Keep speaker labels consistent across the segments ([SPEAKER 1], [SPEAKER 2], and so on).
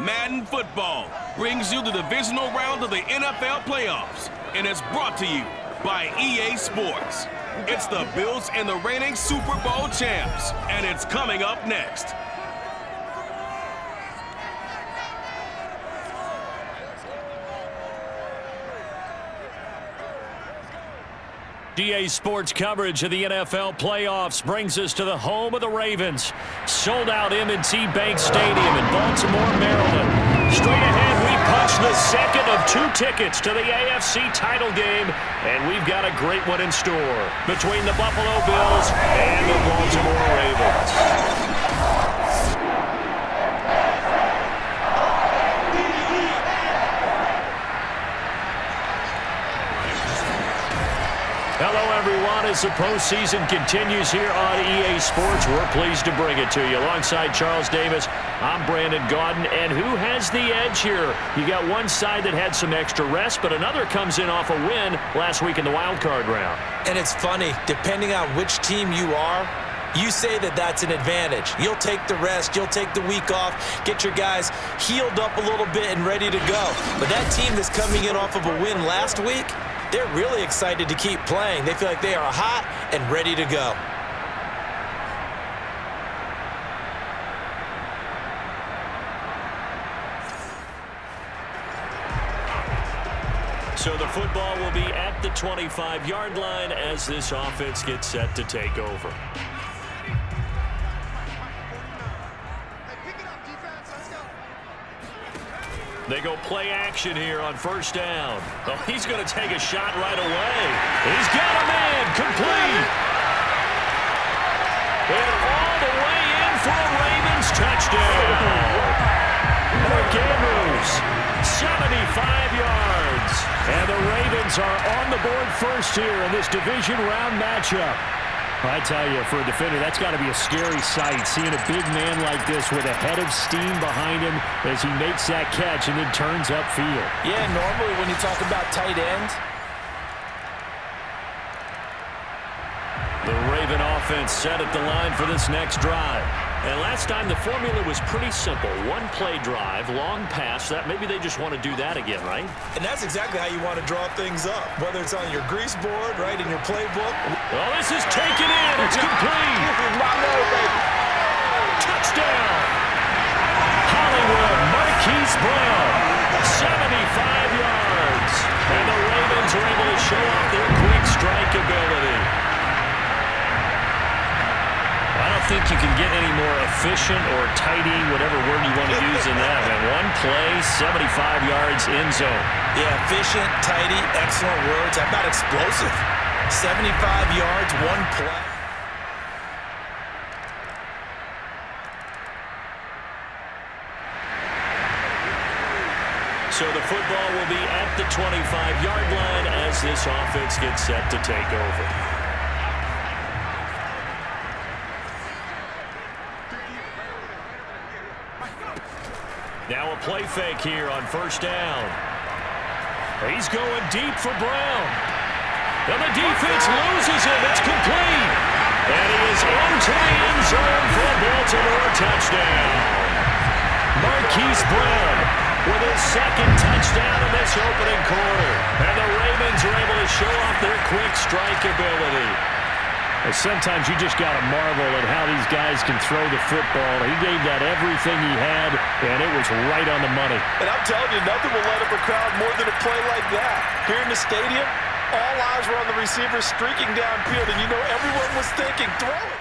[SPEAKER 1] Madden Football brings you the divisional round of the NFL playoffs, and it's brought to you by EA Sports. It's the Bills and the reigning Super Bowl champs, and it's coming up next.
[SPEAKER 2] EA Sports coverage of the NFL playoffs brings us to the home of the Ravens. Sold out M&T Bank Stadium in Baltimore, Maryland. Straight ahead, we punch the second of two tickets to the AFC title game, and we've got a great one in store between the Buffalo Bills and the Baltimore Ravens. Hello, everyone. As the postseason continues here on EA Sports, we're pleased to bring it to you. Alongside Charles Davis, I'm Brandon Gaudin. And who has the edge here? You got one side that had some extra rest, but another comes in off a win last week in the wild card round.
[SPEAKER 3] And it's funny, depending on which team you are, you say that that's an advantage. You'll take the rest, you'll take the week off, get your guys healed up a little bit and ready to go. But that team that's coming in off of a win last week, they're really excited to keep playing. They feel like they are hot and ready to go.
[SPEAKER 2] So the football will be at the 25-yard line as this offense gets set to take over. They go play action here on first down. Oh, he's going to take a shot right away. He's got a man complete. And all the way in for a Ravens touchdown. Mark Andrews, 75 yards. And the Ravens are on the board first here in this division round matchup. I tell you, for a defender, that's got to be a scary sight, seeing a big man like this with a head of steam behind him as he makes that catch and then turns upfield.
[SPEAKER 3] Yeah, normally when you talk about tight ends,
[SPEAKER 2] the Raven offense set at the line for this next drive. And last time the formula was pretty simple. One play drive, long pass. That maybe they just want to do that again, right?
[SPEAKER 3] and that's exactly how you want to draw things up, whether it's on your grease board, right, in your playbook.
[SPEAKER 2] Well, this is taken in. It's complete. Touchdown. Hollywood, Marquise Brown, 75 yards. And the Ravens are able to show off their quick strike ability. I don't think you can get any more efficient or tidy, whatever word you want to use in that. And one play, 75 yards in zone.
[SPEAKER 3] Yeah, efficient, tidy, excellent words. How about explosive? 75 yards, one play.
[SPEAKER 2] So the football will be at the 25-yard line as this offense gets set to take over. Now a play fake here on first down. He's going deep for Brown. And the defense loses him. It's complete. And he is into the end zone for a Baltimore touchdown. Marquise Brown with his second touchdown in this opening quarter. And the Ravens are able to show off their quick strike ability.
[SPEAKER 4] Sometimes you just got to marvel at how these guys can throw the football. He gave that everything he had, and it was right on the money.
[SPEAKER 3] And I'm telling you, nothing will light up a crowd more than a play like that. Here in the stadium, all eyes were on the receiver streaking downfield, and you know everyone was thinking, throw it.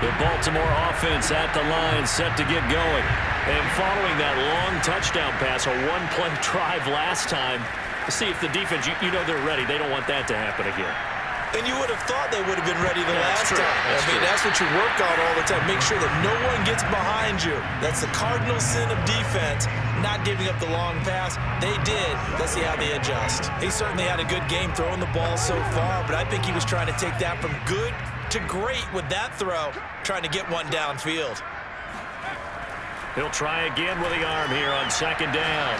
[SPEAKER 2] The Baltimore offense at the line, set to get going. And following that long touchdown pass, a one-play drive last time, see if the defense, you know they're ready. They don't want that to happen again.
[SPEAKER 3] And you would have thought they would have been ready the last
[SPEAKER 2] true.
[SPEAKER 3] time. That's what you work on all the time. Make sure that no one gets behind you. That's the cardinal sin of defense, not giving up the long pass. They did. Let's see how they adjust. He certainly had a good game throwing the ball so far, but I think he was trying to take that from good to great with that throw, trying to get one downfield.
[SPEAKER 2] He'll try again with the arm here on second down.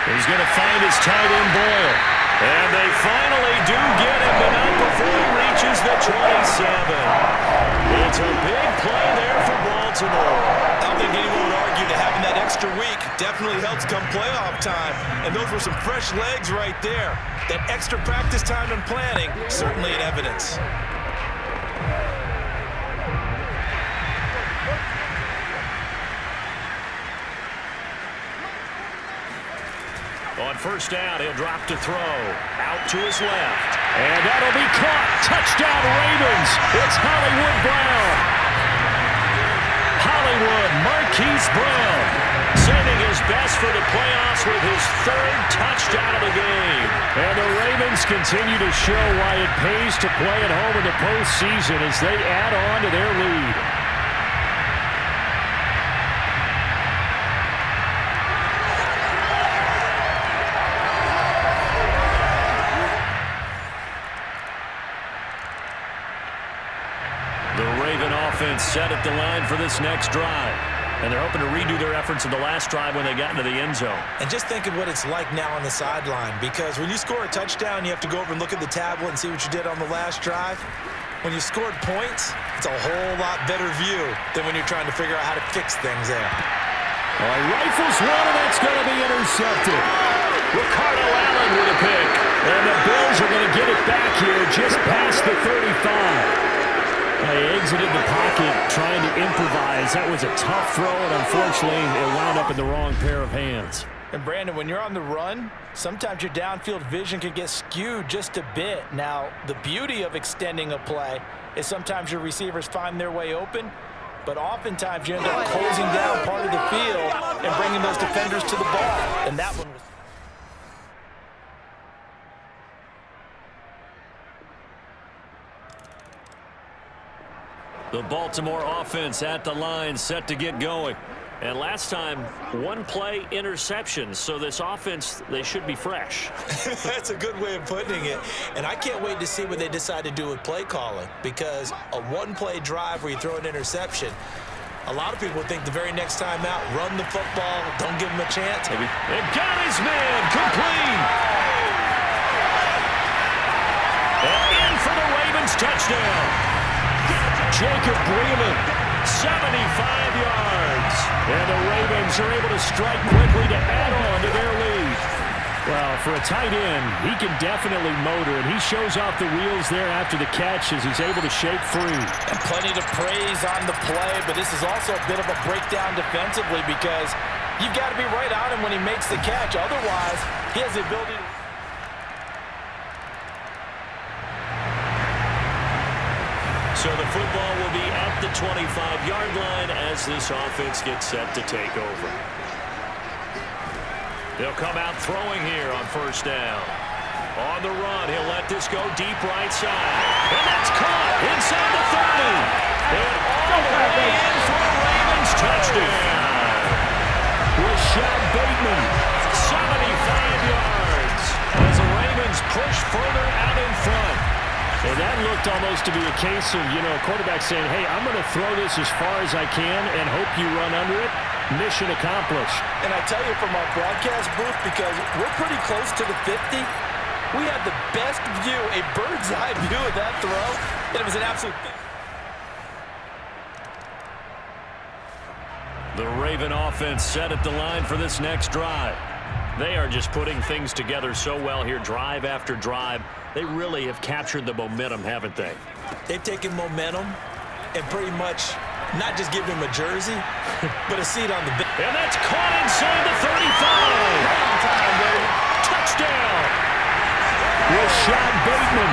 [SPEAKER 2] He's going to find his tight end Boyle. And they finally do get him, but not before he reaches the 27. It's a Baltimore.
[SPEAKER 3] I don't think anyone would argue that having that extra week definitely helps come playoff time. And those were some fresh legs right there. That extra practice time and planning, certainly in evidence.
[SPEAKER 2] On first down, he'll drop to throw. Out to his left. And that'll be caught. Touchdown, Ravens. It's Hollywood Brown. Hollywood Marquise Brown saving his best for the playoffs with his third touchdown of the game. And the Ravens continue to show why it pays to play at home in the postseason as they add on to their lead. Set at the line for this next drive. And they're hoping to redo their efforts in the last drive when they got into the end zone.
[SPEAKER 3] And just think of what it's like now on the sideline, because when you score a touchdown, you have to go over and look at the tablet and see what you did on the last drive. When you scored points, it's a whole lot better view than when you're trying to figure out how to fix things there.
[SPEAKER 2] Rifles one, and that's going to be intercepted. Ricardo Allen with a pick. And the Bills are going to get it back here just past the 35. They exited the pocket trying to improvise. That was a tough throw, and unfortunately, it wound up in the wrong pair of hands.
[SPEAKER 3] And Brandon, when you're on the run, sometimes your downfield vision can get skewed just a bit. Now, the beauty of extending a play is sometimes your receivers find their way open, but oftentimes you end up closing down part of the field and bringing those defenders to the ball. And that one was...
[SPEAKER 2] The Baltimore offense at the line, set to get going. And last time, one play interception. So this offense, they should be fresh.
[SPEAKER 3] That's a good way of putting it. And I can't wait to see what they decide to do with play calling, because a one-play drive where you throw an interception, a lot of people think the very next time out, run the football, don't give him a chance.
[SPEAKER 2] Maybe. And got his man, complete. And in for the Ravens touchdown. Jacob Breeland, 75 yards. And the Ravens are able to strike quickly to add on to their lead.
[SPEAKER 4] Well, for a tight end, he can definitely motor, and he shows off the wheels there after the catch as he's able to shake free.
[SPEAKER 3] And plenty to praise on the play, but this is also a bit of a breakdown defensively, because you've got to be right on him when he makes the catch. Otherwise, he has the ability to...
[SPEAKER 2] So the football will be at the 25-yard line as this offense gets set to take over. They'll come out throwing here on first down. On the run, he'll let this go deep right side. And that's caught inside the 30. And all the way in for a Ravens touchdown. Rashad Bateman, 75 yards. As the Ravens push further out in front.
[SPEAKER 4] And that looked almost to be a case of, a quarterback saying, hey, I'm going to throw this as far as I can and hope you run under it. Mission accomplished.
[SPEAKER 3] And I tell you from our broadcast booth, because we're pretty close to the 50, we had the best view, a bird's eye view of that throw. And it was an absolute...
[SPEAKER 2] The Raven offense set at the line for this next drive. They are just putting things together so well here, drive after drive. They really have captured the momentum, haven't they?
[SPEAKER 3] They've taken momentum and pretty much not just given him a jersey, but a seat on the bench.
[SPEAKER 2] And that's caught inside the 35. Touchdown.
[SPEAKER 4] Rashad Bateman.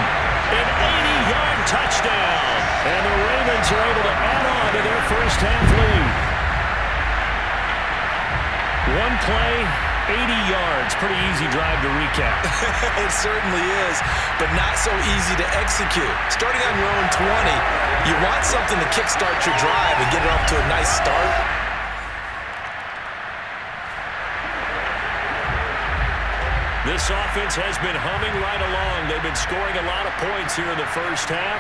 [SPEAKER 2] An 80-yard touchdown.
[SPEAKER 4] And the Ravens are able to add on to their first half lead. One play, 80 yards. Pretty easy drive to recap.
[SPEAKER 3] It certainly is, but not so easy to execute. Starting on your own 20, you want something to kickstart your drive and get it off to a nice start.
[SPEAKER 2] This offense has been humming right along. They've been scoring a lot of points here in the first half.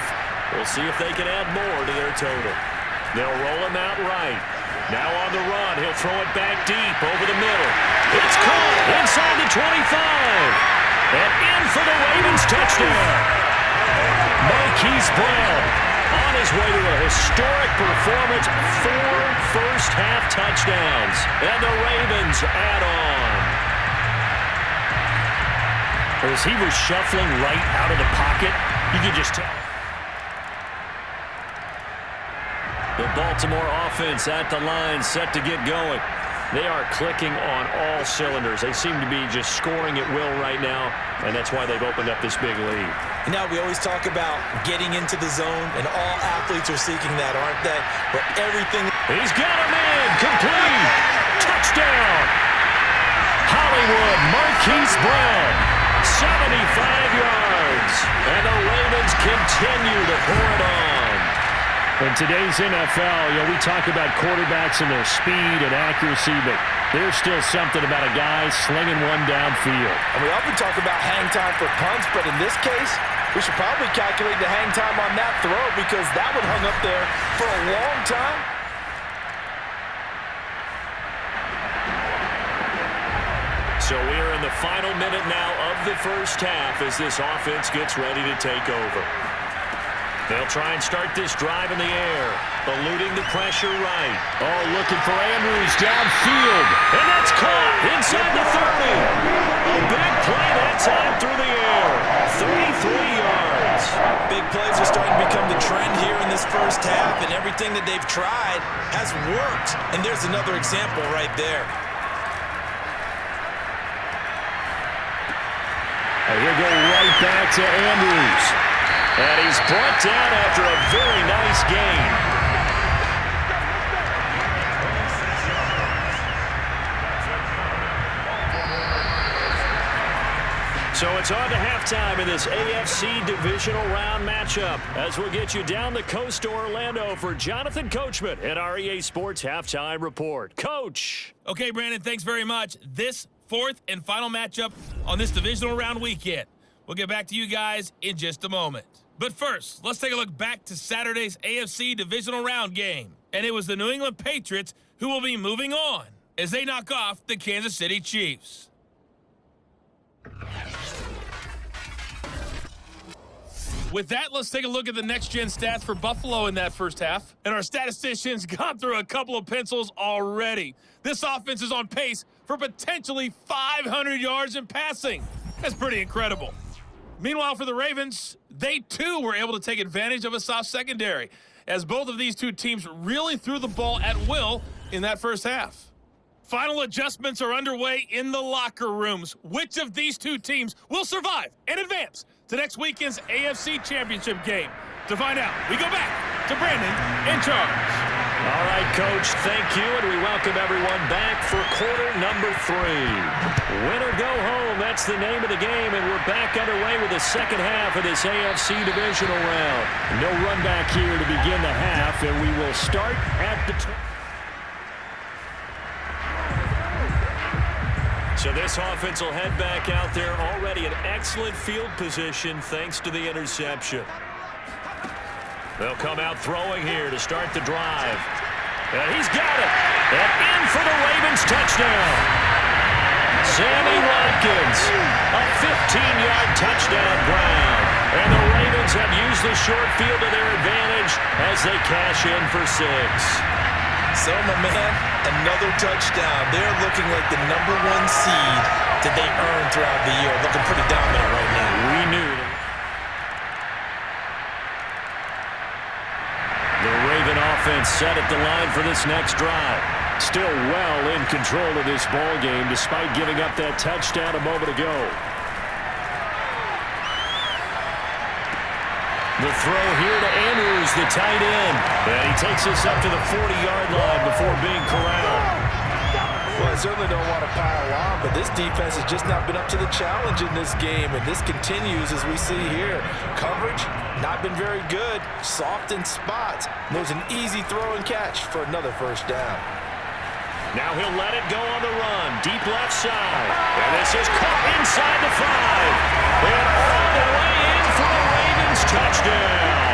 [SPEAKER 2] We'll see if they can add more to their total. They'll roll him out right. Now on the run, he'll throw it back deep over the middle. It's caught inside the 25. And in for the Ravens touchdown. Marquise Brown, on his way to a historic performance, 4 first-half touchdowns, and the Ravens add on. As he was shuffling right out of the pocket, you could just tell. The Baltimore offense at the line, set to get going. They are clicking on all cylinders. They seem to be just scoring at will right now, and that's why they've opened up this big lead.
[SPEAKER 3] Now, we always talk about getting into the zone, and all athletes are seeking that, aren't they? Where everything...
[SPEAKER 2] He's got him in. Complete. Touchdown. Hollywood Marquise Brown. 75 yards. And the Ravens continue to pour it on.
[SPEAKER 4] In today's NFL, we talk about quarterbacks and their speed and accuracy, but there's still something about a guy slinging one downfield.
[SPEAKER 3] And we often talk about hang time for punts, but in this case, we should probably calculate the hang time on that throw because that one hung up there for a long time.
[SPEAKER 2] So we are in the final minute now of the first half as this offense gets ready to take over. They'll try and start this drive in the air, eluding the pressure right.
[SPEAKER 4] Oh, looking for Andrews downfield.
[SPEAKER 2] And that's caught inside the 30. A big play that time through the air. 33 yards.
[SPEAKER 3] Big plays are starting to become the trend here in this first half, and everything that they've tried has worked. And there's another example right there.
[SPEAKER 4] And he'll go right back to Andrews.
[SPEAKER 2] And he's brought down after a very nice gain. So it's on to halftime in this AFC divisional round matchup as we'll get you down the coast to Orlando for Jonathan Coachman at our EA Sports Halftime Report. Coach.
[SPEAKER 5] Okay, Brandon, thanks very much. This fourth and final matchup on this divisional round weekend. We'll get back to you guys in just a moment. But first, let's take a look back to Saturday's AFC divisional round game. And it was the New England Patriots who will be moving on as they knock off the Kansas City Chiefs. With that, let's take a look at the next-gen stats for Buffalo in that first half. And our statisticians got through a couple of pencils already. This offense is on pace for potentially 500 yards in passing. That's pretty incredible. Meanwhile, for the Ravens, they too were able to take advantage of a soft secondary, as both of these two teams really threw the ball at will in that first half. Final adjustments are underway in the locker rooms. Which of these two teams will survive and advance to next weekend's AFC Championship game? To find out, we go back to Brandon in charge.
[SPEAKER 2] All right, Coach, thank you, and we welcome everyone back for quarter number 3. Win or go home, that's the name of the game, and we're back underway with the second half of this AFC divisional round.
[SPEAKER 4] No run back here to begin the half, and we will start at the...
[SPEAKER 2] So this offense will head back out there, already in excellent field position thanks to the interception. They'll come out throwing here to start the drive. And he's got it. And in for the Ravens touchdown. Sammy Watkins, a 15-yard touchdown Brown. And the Ravens have used the short field to their advantage as they cash in for 6.
[SPEAKER 3] So, my man, another touchdown. They're looking like the #1 seed that they earned throughout the year. Looking pretty dominant right now.
[SPEAKER 2] We knew that. The Raven offense set at the line for this next drive.
[SPEAKER 4] Still well in control of this ball game despite giving up that touchdown a moment ago.
[SPEAKER 2] The throw here to Andrews, the tight end. And he takes us up to the 40-yard line before being corralled.
[SPEAKER 3] Well, I certainly don't want to pile on, but this defense has just not been up to the challenge in this game, and this continues as we see here. Coverage, not been very good. Soft in spots. There's an easy throw and catch for another first down.
[SPEAKER 2] Now he'll let it go on the run. Deep left side. And this is caught inside the 5. And all the way in for the Ravens touchdown.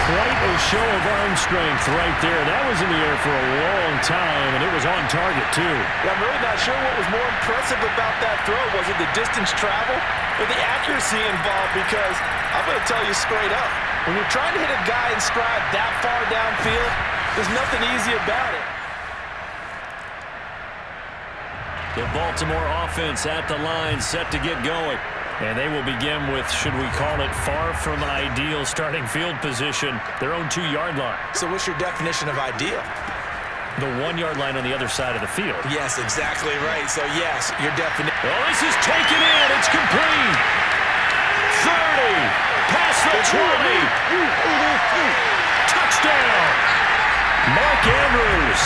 [SPEAKER 4] Quite a show of arm strength right there. That was in the air for a long time, and it was on target, too.
[SPEAKER 3] Yeah, I'm really not sure what was more impressive about that throw. Was it the distance travel or the accuracy involved? Because I'm going to tell you straight up, When you're trying to hit a guy in stride that far downfield, there's nothing easy about it.
[SPEAKER 2] The Baltimore offense at the line, set to get going. And they will begin with, should we call it, far from ideal starting field position, their own 2-yard line.
[SPEAKER 3] So what's your definition of ideal?
[SPEAKER 2] The 1-yard line on the other side of the field.
[SPEAKER 3] Yes, exactly right. So, yes, your definition.
[SPEAKER 2] Well, this is taken in. It's complete. 30. Past the 20. Touchdown. Mark Andrews,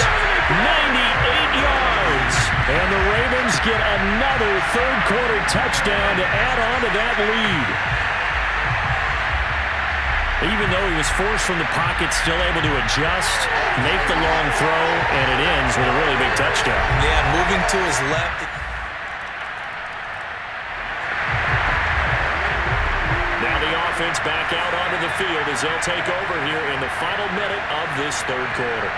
[SPEAKER 2] 98 yards. And the Ravens get another third-quarter touchdown to add on to that lead. Even though he was forced from the pocket, still able to adjust, make the long throw, and it ends with a really big touchdown.
[SPEAKER 3] Yeah, moving to his left.
[SPEAKER 2] Now the offense back out onto the field as they'll take over here in the final minute of this third quarter.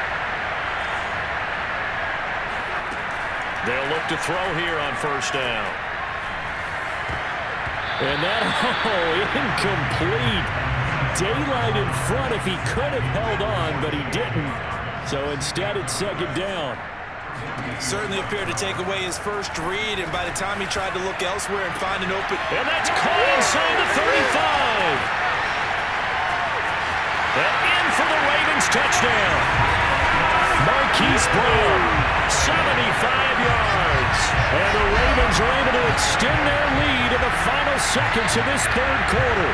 [SPEAKER 2] They'll look to throw here on first down. And that, incomplete. Daylight in front if he could have held on, but he didn't. So instead, it's second down.
[SPEAKER 3] Certainly appeared to take away his first read, and by the time he tried to look elsewhere and find an open...
[SPEAKER 2] And that's caught inside the 35. And in for the Ravens touchdown. Marquise Brown, 75 yards. And the Ravens are able to extend their lead in the final seconds of this third quarter.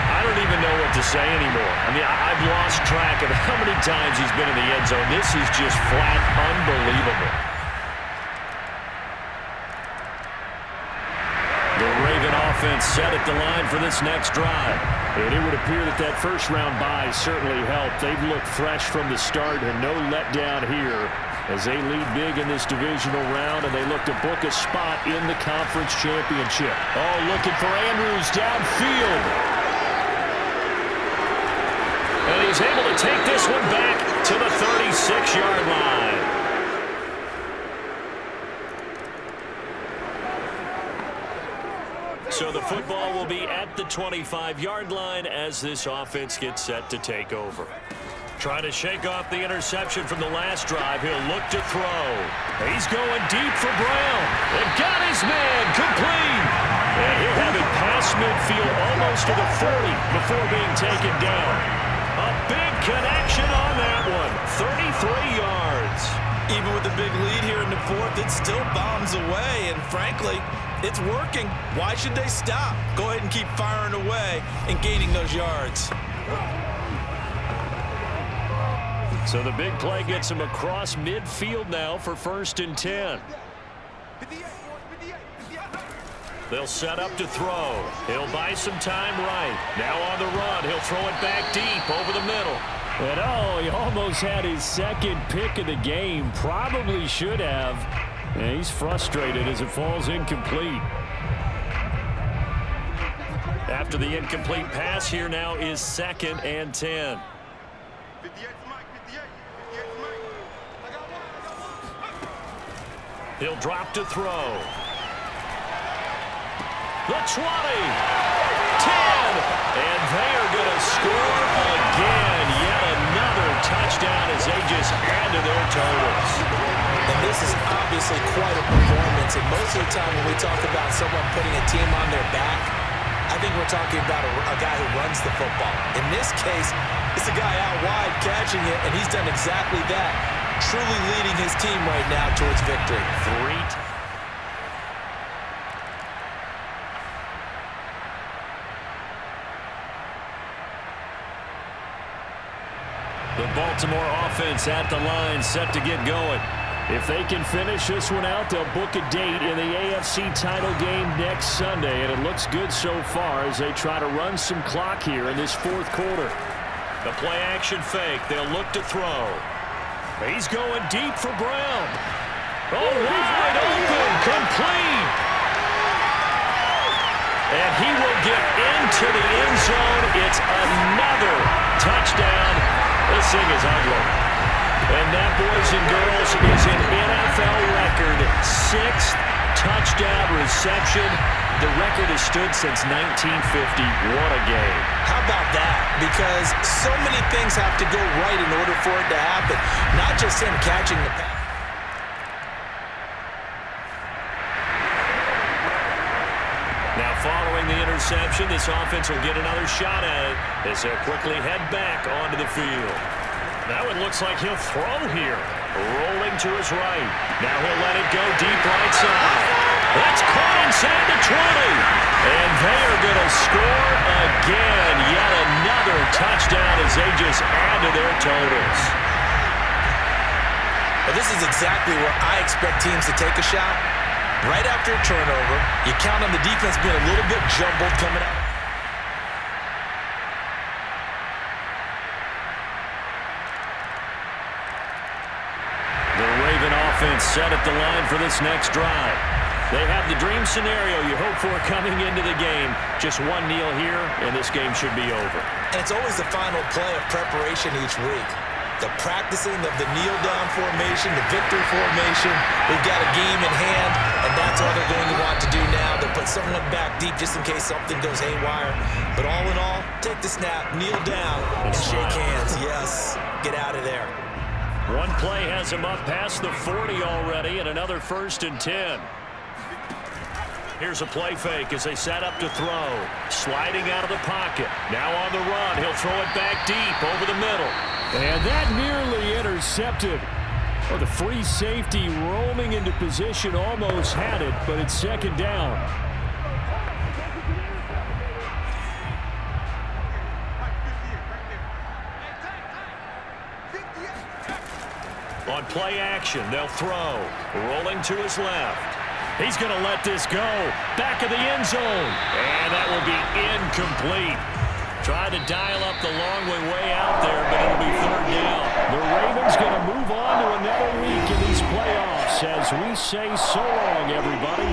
[SPEAKER 2] I don't even know what to say anymore. I mean, I've lost track of how many times he's been in the end zone. This is just flat unbelievable. The Raven offense set at the line for this next drive.
[SPEAKER 4] And it would appear that that first-round bye certainly helped. They've looked fresh from the start and no letdown here as they lead big in this divisional round, and they look to book a spot in the conference championship.
[SPEAKER 2] Oh, looking for Andrews downfield. And he's able to take this one back to the 36-yard line. So the football will be at the 25-yard line as this offense gets set to take over. Trying to shake off the interception from the last drive. He'll look to throw. He's going deep for Brown. And got his man complete. And he'll have it past midfield almost to the 40 before being taken down. A big connection on that one. 33 yards.
[SPEAKER 3] Even with a big lead here in the fourth, it still bombs away, and frankly, it's working. Why should they stop? Go ahead and keep firing away and gaining those yards.
[SPEAKER 2] So the big play gets him across midfield now for 1st and 10. They'll set up to throw. He'll buy some time right. Now on the run, he'll throw it back deep over the middle.
[SPEAKER 4] And he almost had his second pick of the game. Probably should have. And he's frustrated as it falls incomplete.
[SPEAKER 2] After the incomplete pass, here now is 2nd and 10. He'll drop to throw. The 20, 10, and they are going to score again. Yet another touchdown as they just add to their totals.
[SPEAKER 3] And this is obviously quite a performance, and most of the time when we talk about someone putting a team on their back, I think we're talking about a guy who runs the football. In this case, it's a guy out wide catching it, and he's done exactly that, truly leading his team right now towards victory.
[SPEAKER 2] The Baltimore offense at the line, set to get going.
[SPEAKER 4] If they can finish this one out, they'll book a date in the AFC title game next Sunday, and it looks good so far as they try to run some clock here in this fourth quarter.
[SPEAKER 2] The play-action fake. They'll look to throw. He's going deep for Brown. Oh, wide open, complete. And he will get into the end zone. It's another touchdown. This thing is ugly. And that, boys and girls, is an NFL record 6th touchdown reception
[SPEAKER 4] The record has stood since 1950. What a game.
[SPEAKER 3] How about that? Because so many things have to go right in order for it to happen. Not just him catching the pass.
[SPEAKER 4] Now following the interception, this offense will get another shot at it as they'll quickly head back onto the field. Now it looks like he'll throw here. Rolling to his right. Now he'll let it go deep right side. That's caught inside the 20. And they are going to score again. Yet another touchdown as they just add to their totals.
[SPEAKER 3] Well, this is exactly where I expect teams to take a shot. Right after a turnover, you count on the defense being a little bit jumbled coming out.
[SPEAKER 4] The Raven offense set at the line for this next drive. They have the dream scenario you hope for coming into the game. Just one kneel here, and this game should be over.
[SPEAKER 3] And it's always the final play of preparation each week. The practicing of the kneel-down formation, the victory formation. We've got a game in hand, and that's all they're going to want to do now. They'll put someone back deep just in case something goes haywire. But all in all, take the snap, kneel down, and shake hands. Yes, get out of there.
[SPEAKER 4] One play has him up past the 40 already, and another 1st and 10. Here's a play fake as they set up to throw. Sliding out of the pocket. Now on the run. He'll throw it back deep over the middle.
[SPEAKER 2] And that nearly intercepted. Well, the free safety roaming into position almost had it, but it's 2nd down.
[SPEAKER 4] On play action, they'll throw. Rolling to his left. He's going to let this go. Back of the end zone. And that will be incomplete. Tried to dial up the long way out there, but it'll be 3rd down.
[SPEAKER 2] The Ravens going to move on to another week in these playoffs as we say so long, everybody.